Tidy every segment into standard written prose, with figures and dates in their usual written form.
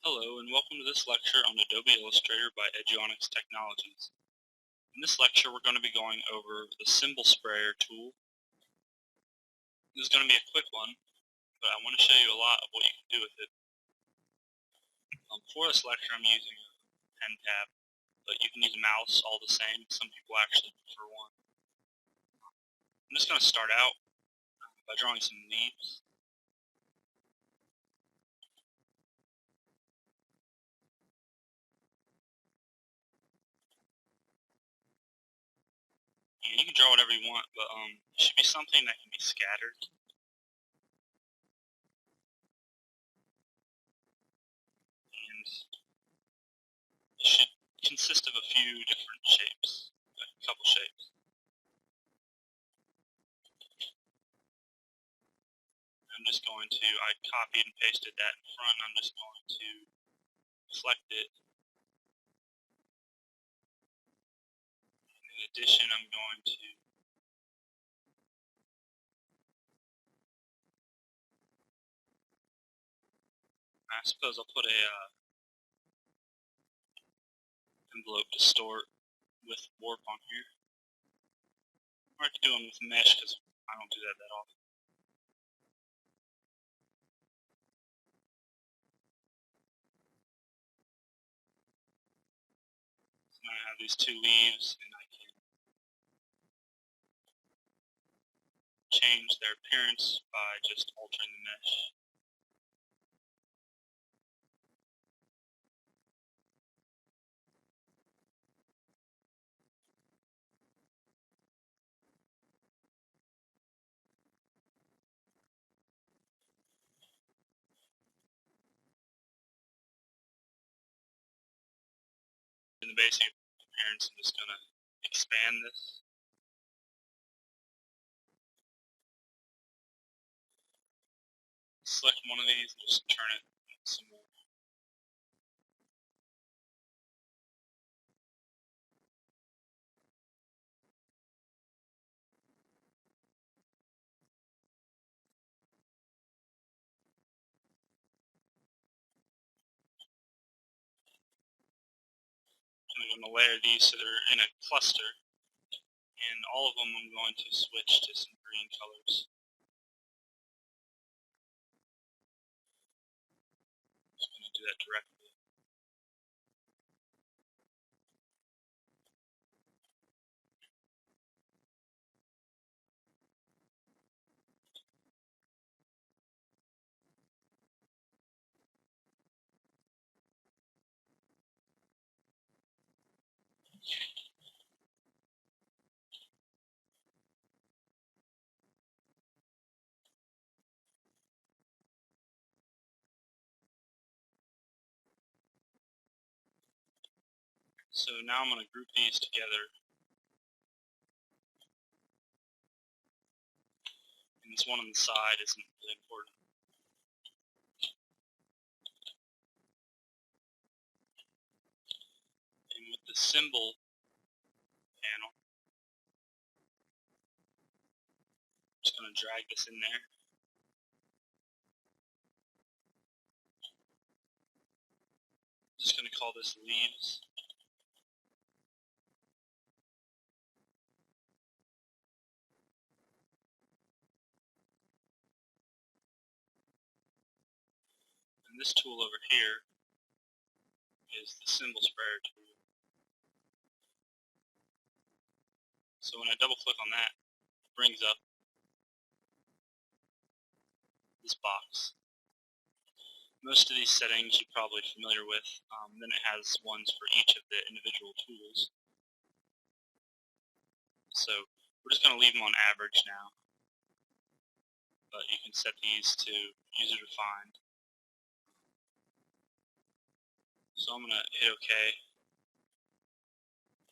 Hello and welcome to this lecture on Adobe Illustrator by Eduonix Technologies. In this lecture we're going to be going over the symbol sprayer tool. This is going to be a quick one, but I want to show you a lot of what you can do with it. For this lecture I'm using a pen tab, but you can use a mouse all the same. Some people actually prefer one. I'm just going to start out by drawing some leaves. And you can draw whatever you want, but it should be something that can be scattered. And it should consist of a few different shapes, a couple shapes. I'm just going to, I copied and pasted that in front, and I'm just going to select it. In addition, I'm going to I suppose I'll put a envelope to store with warp on here. Or I could do them with mesh because I don't do that often. So now I have these two leaves, and I can change their appearance by just altering the mesh. In the basic appearance, I'm just going to expand this. Select one of these and just turn it some more. I'm going to layer these so they're in a cluster, and all of them I'm going to switch to some green colors. I'm just going to do that directly. So now I'm going to group these together. And this one on the side isn't really important. And with the symbol panel, I'm just going to drag this in there. I'm just going to call this leaves. And this tool over here is the symbol sprayer tool. So when I double click on that, it brings up this box. Most of these settings you're probably familiar with. Then it has ones for each of the individual tools. So we're just going to leave them on average now. But you can set these to user defined. So I'm going to hit OK.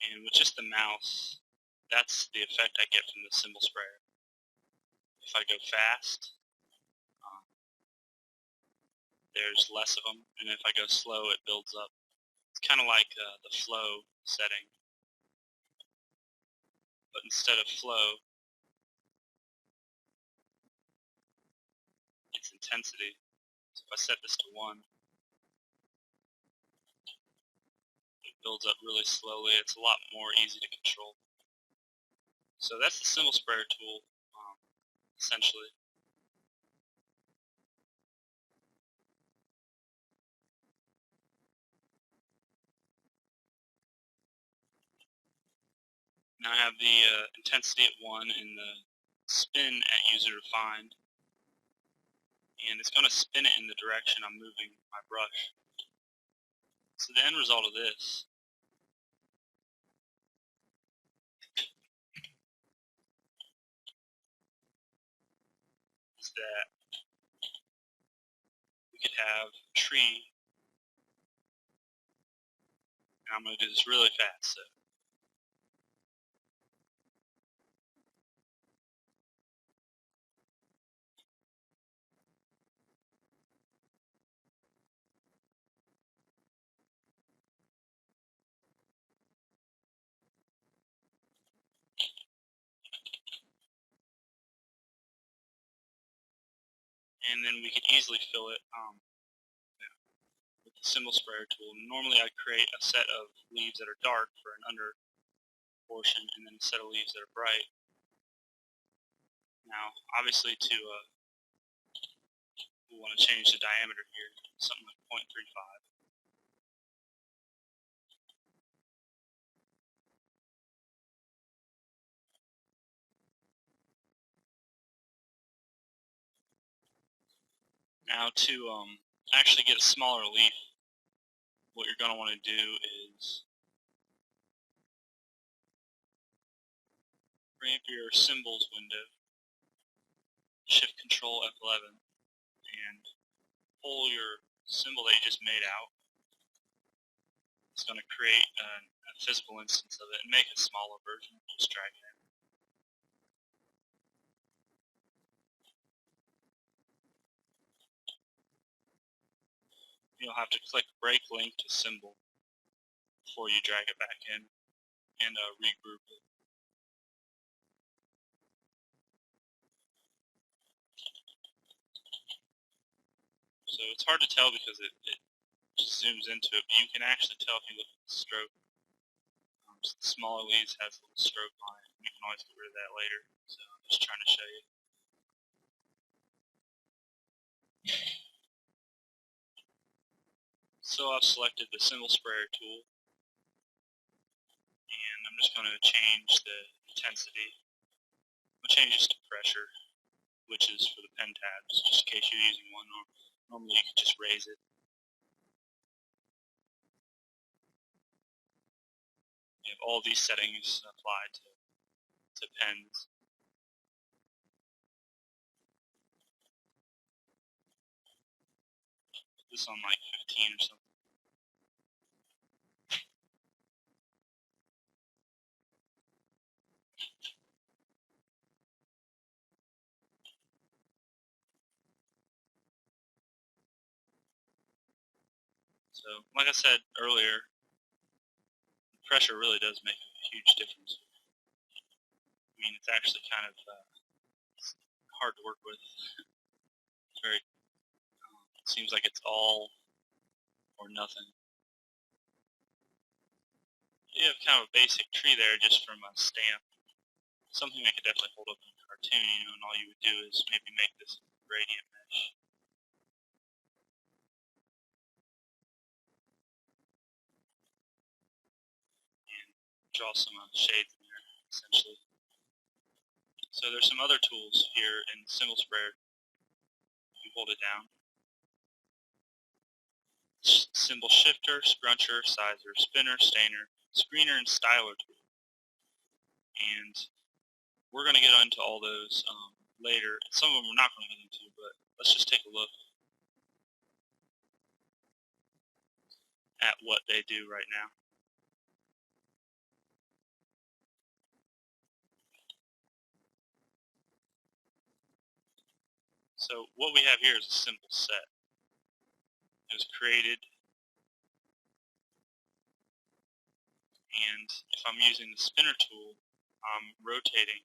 And with just the mouse, that's the effect I get from the symbol sprayer. If I go fast, there's less of them, and if I go slow, it builds up. It's kind of like the flow setting, but instead of flow, it's intensity. So if I set this to 1, builds up really slowly. It's a lot more easy to control. So that's the symbol sprayer tool, essentially. Now I have the intensity at 1 and the spin at user defined, and it's going to spin it in the direction I'm moving my brush. So the end result of this is that we could have a tree, and I'm going to do this really fast. So and then we could easily fill it with the symbol sprayer tool. Normally I create a set of leaves that are dark for an under portion, and then a set of leaves that are bright. Now, obviously, we want to change the diameter here, something like 0.35. Now, to actually get a smaller leaf, what you're going to want to do is bring up your symbols window, Shift Control F11, and pull your symbol that you just made out. It's going to create a physical instance of it and make a smaller version. Just drag it in. You'll have to click Break Link to Symbol before you drag it back in and regroup it. So it's hard to tell because it just zooms into it, but you can actually tell if you look at the stroke. So the smaller leaves has a little stroke on it. You can always get rid of that later. So I'm just trying to show you. So I've selected the symbol sprayer tool, and I'm just going to change the intensity. I'm going to change this to pressure, which is for the pen tabs, just in case you're using one. Normally you can just raise it. You have all these settings applied to pens. Put this on like 15 or something. So, like I said earlier, pressure really does make a huge difference. I mean, it's actually kind of hard to work with. It's very, it seems like it's all or nothing. You have kind of a basic tree there just from a stamp. Something that could definitely hold up in a cartoon, and all you would do is maybe make this gradient mesh. And draw some shades in there, essentially. So there's some other tools here in Symbol Sprayer. You hold it down. Symbol shifter, scruncher, sizer, spinner, stainer, screener, and styler tool. And we're going to get into all those later. Some of them we're not going to get into, but let's just take a look at what they do right now. So what we have here is a simple set. It was created, and if I'm using the spinner tool, I'm rotating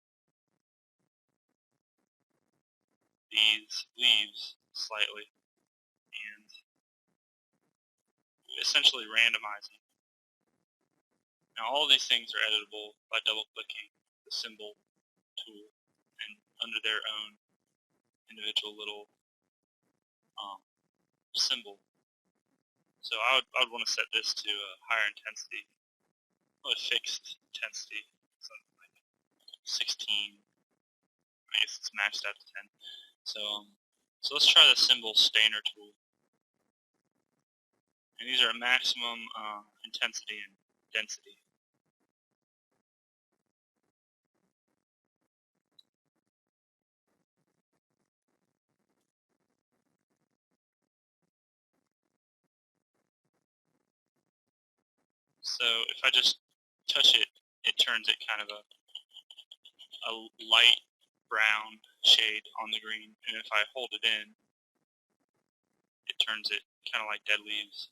these leaves slightly and essentially randomizing Now all these things are editable by double-clicking the symbol tool and under their own individual little symbol. So I would want to set this to a higher intensity, a fixed intensity, something like 16. I guess it's maxed out to 10. So let's try the symbol stainer tool. And these are at maximum intensity and density. So if I just touch it, it turns it kind of a light brown shade on the green. And if I hold it in, it turns it kind of like dead leaves.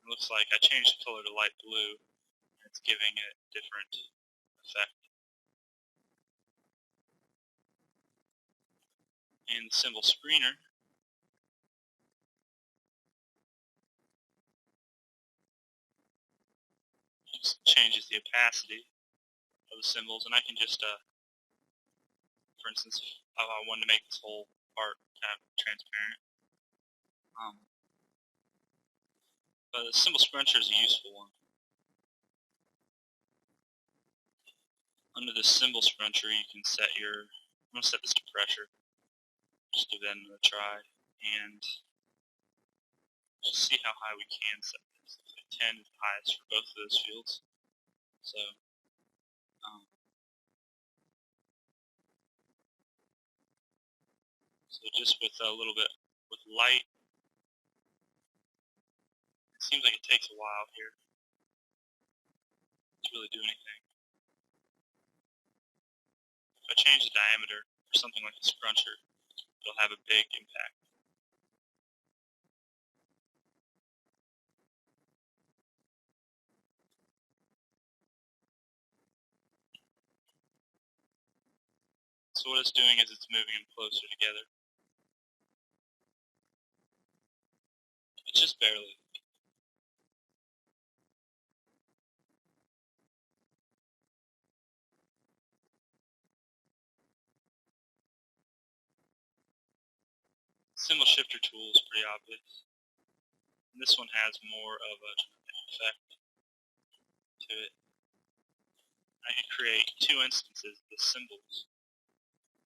It looks like I changed the color to light blue, and it's giving it a different effect. And the symbol screener changes the opacity of the symbols, and I can just, for instance, if I wanted to make this whole part kind of transparent. But the symbol scruncher is a useful one. Under the symbol scruncher, you can set your, I'm going to set this to pressure. Just give that another try, and just see how high we can set this. 10 is the highest for both of those fields. So, so just with a little bit, with light, it seems like it takes a while here to really do anything. If I change the diameter for something like a scruncher, it'll have a big impact. So what it's doing is it's moving them closer together. It's just barely. Symbol shifter tool is pretty obvious. And this one has more of an effect to it. I can create two instances of the symbols,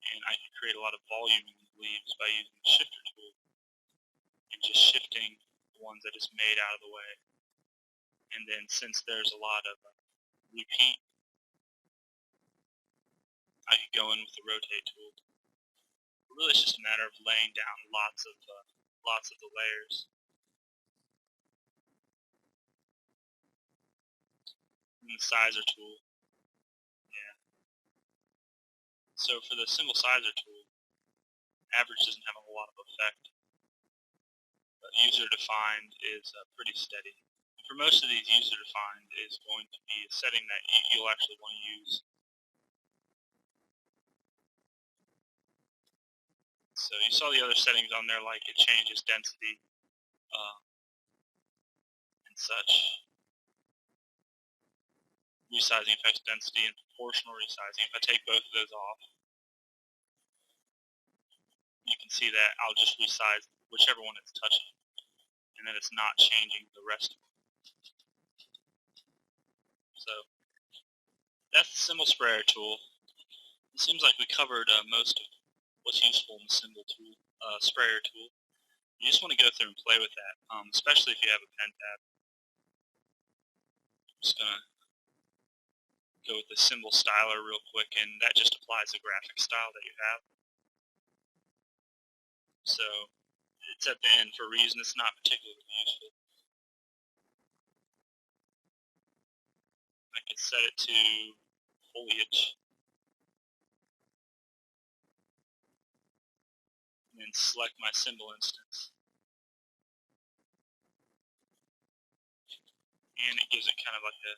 and I can create a lot of volume in the leaves by using the shifter tool and just shifting the ones I just made out of the way. And then since there's a lot of repeat, I can go in with the rotate tool. Really, it's just a matter of laying down lots of the layers. And the sizer tool. Yeah. So for the symbol sizer tool, average doesn't have a whole lot of effect. But user defined is pretty steady. And for most of these, user defined is going to be a setting that you'll actually want to use. So you saw the other settings on there, like it changes density and such. Resizing affects density and proportional resizing. If I take both of those off, you can see that I'll just resize whichever one it's touching, and then it's not changing the rest of them. So that's the symbol sprayer tool. It seems like we covered most of what's useful in the symbol tool, sprayer tool. You just want to go through and play with that, especially if you have a pen tab. I'm just going to go with the symbol styler real quick, and that just applies the graphic style that you have. So it's at the end for a reason. It's not particularly useful. I can set it to foliage, and then select my symbol instance. And it gives it kind of like a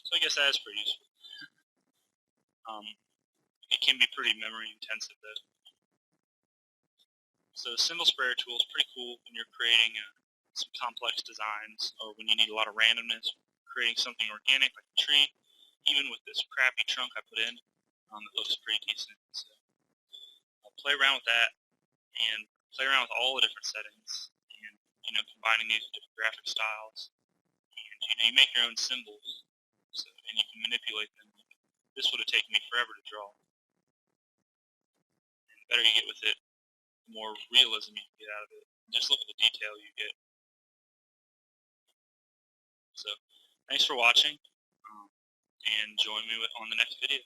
So I guess that is pretty useful. It can be pretty memory intensive though. So the symbol sprayer tool is pretty cool when you're creating some complex designs, or when you need a lot of randomness, creating something organic like a tree. Even with this crappy trunk I put in, it looks pretty decent. So I'll play around with that and play around with all the different settings, and combining these different graphic styles. And you make your own symbols, and you can manipulate them. This would have taken me forever to draw. And the better you get with it, the more realism you can get out of it. Just look at the detail you get. So, thanks for watching, and join me on the next video.